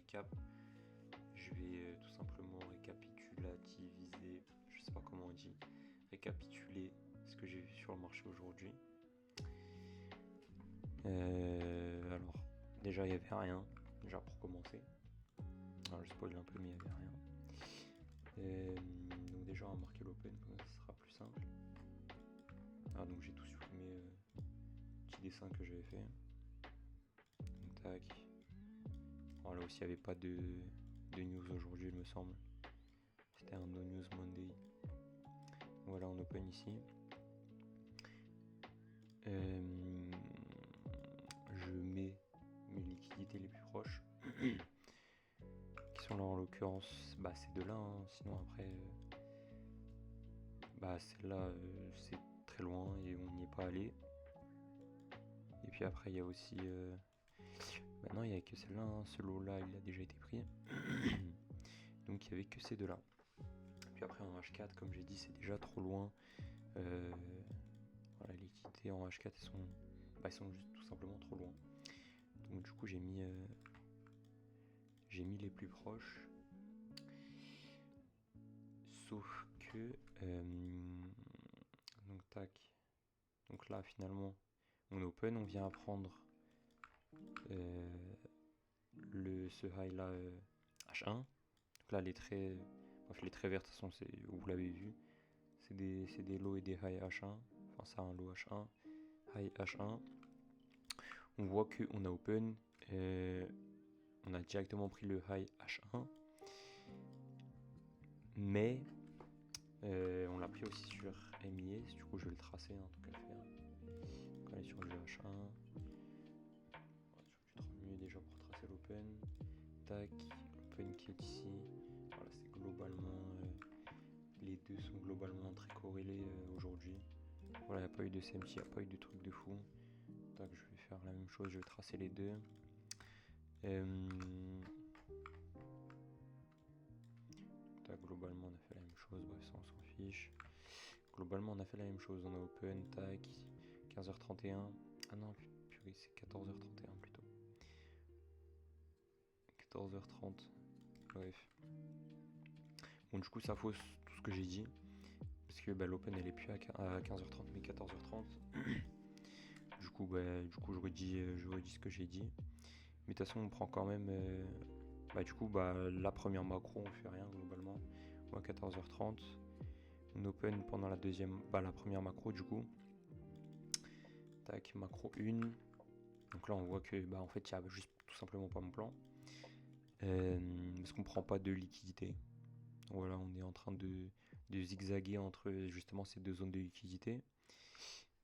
récap. Je vais tout simplement récapitulativiser, je sais pas comment on dit, récapituler ce que j'ai vu sur le marché aujourd'hui. Alors, déjà il n'y avait rien, déjà pour commencer. Alors, je spoil un peu, mais il n'y avait rien. Donc déjà on va marquer l'open, comme ça sera plus simple. Donc j'ai tout supprimé, petit dessin que j'avais fait. Donc tac. Là aussi il n'y avait pas de news aujourd'hui, il me semble. C'était un no news Monday. Voilà, on open ici. Je mets mes liquidités les plus proches. Qui sont là en l'occurrence, ces deux-là, hein. Sinon après, celle-là c'est très loin et on n'y est pas allé. Et puis après il y a aussi, non il n'y avait que celle-là, hein. Ce lot-là il a déjà été pris. Donc il n'y avait que ces deux-là. Puis après en H4, comme j'ai dit, c'est déjà trop loin. Les liquidités en H4 elles sont juste tout simplement trop loin. Donc du coup j'ai mis les plus proches. Sauf que donc tac. Donc là finalement on open, on vient à prendre ce high là H1. Donc là les traits verts de toute façon vous l'avez vu. C'est des lows et des high H1. Enfin ça un low H1, high H1. On voit qu'on a open, on a directement pris le high H1. Mais on l'a pris aussi sur MIS, du coup je vais le tracer, hein, tant qu'à faire. Donc on est sur le H1. Sur du 30 minutes déjà pour tracer l'open. Tac, l'open qui est ici. Voilà, c'est globalement. Les deux sont globalement très corrélés aujourd'hui. Voilà, il n'y a pas eu de CMT, il n'y a pas eu de truc de fou. Tac, je vais faire la même chose, je vais tracer les deux. Tac, globalement on a fait la même chose, bref ça on s'en fiche. Globalement on a fait la même chose, on a open, tac, 15h31. Ah non, purée, c'est 14h31 plutôt. 14h30, bref. Bon, du coup ça fausse tout ce que j'ai dit. Parce que l'open elle est plus à 15h30 mais 14h30. Du coup je redis ce que j'ai dit. Mais de toute façon on prend quand même la première macro on fait rien globalement. Moi 14h30. On open pendant la première macro du coup. Tac, macro 1. Donc là on voit que en fait il n'y a juste tout simplement pas mon plan. Parce qu'on prend pas de liquidité. Voilà, on est en train de zigzaguer entre justement ces deux zones de liquidité.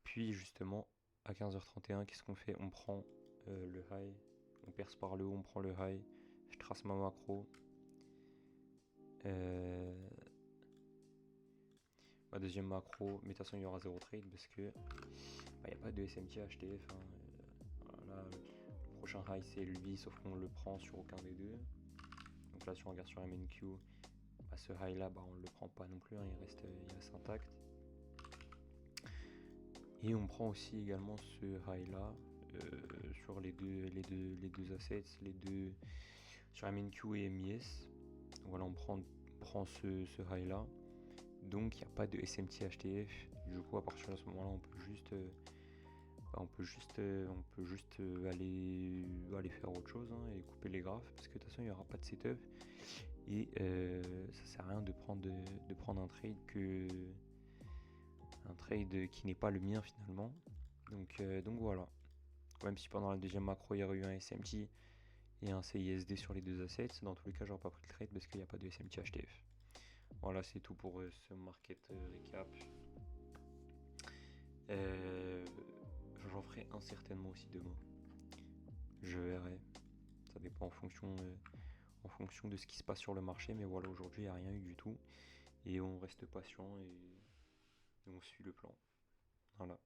Puis justement à 15h31, qu'est-ce qu'on fait? On prend le high, on perce par le haut, on prend le high, je trace ma macro. Ma deuxième macro, mais de toute façon il y aura 0 trade parce que il n'y a pas de SMT HTF. Voilà, le prochain high c'est lui, sauf qu'on le prend sur aucun des deux. Donc là si on regarde sur MNQ, ce high là on le prend pas non plus, hein, il reste intact. Et on prend aussi également ce high là sur les deux assets, sur MNQ et MIS. Voilà, on prend ce high là. Donc il n'y a pas de SMT HTF. Du coup à partir de ce moment là on peut juste aller faire autre chose, hein, et couper les graphes parce que de toute façon il n'y aura pas de setup et ça sert à rien de prendre un trade qui n'est pas le mien finalement. Donc voilà. Même si pendant la deuxième macro il y aurait eu un SMT et un CISD sur les deux assets, dans tous les cas j'aurais pas pris le trade parce qu'il n'y a pas de SMT HTF. Voilà, c'est tout pour ce market récap. J'en ferai un certainement aussi demain. Je verrai. Ça dépend en fonction de ce qui se passe sur le marché. Mais voilà, aujourd'hui il n'y a rien eu du tout. Et on reste patient et on suit le plan. Voilà.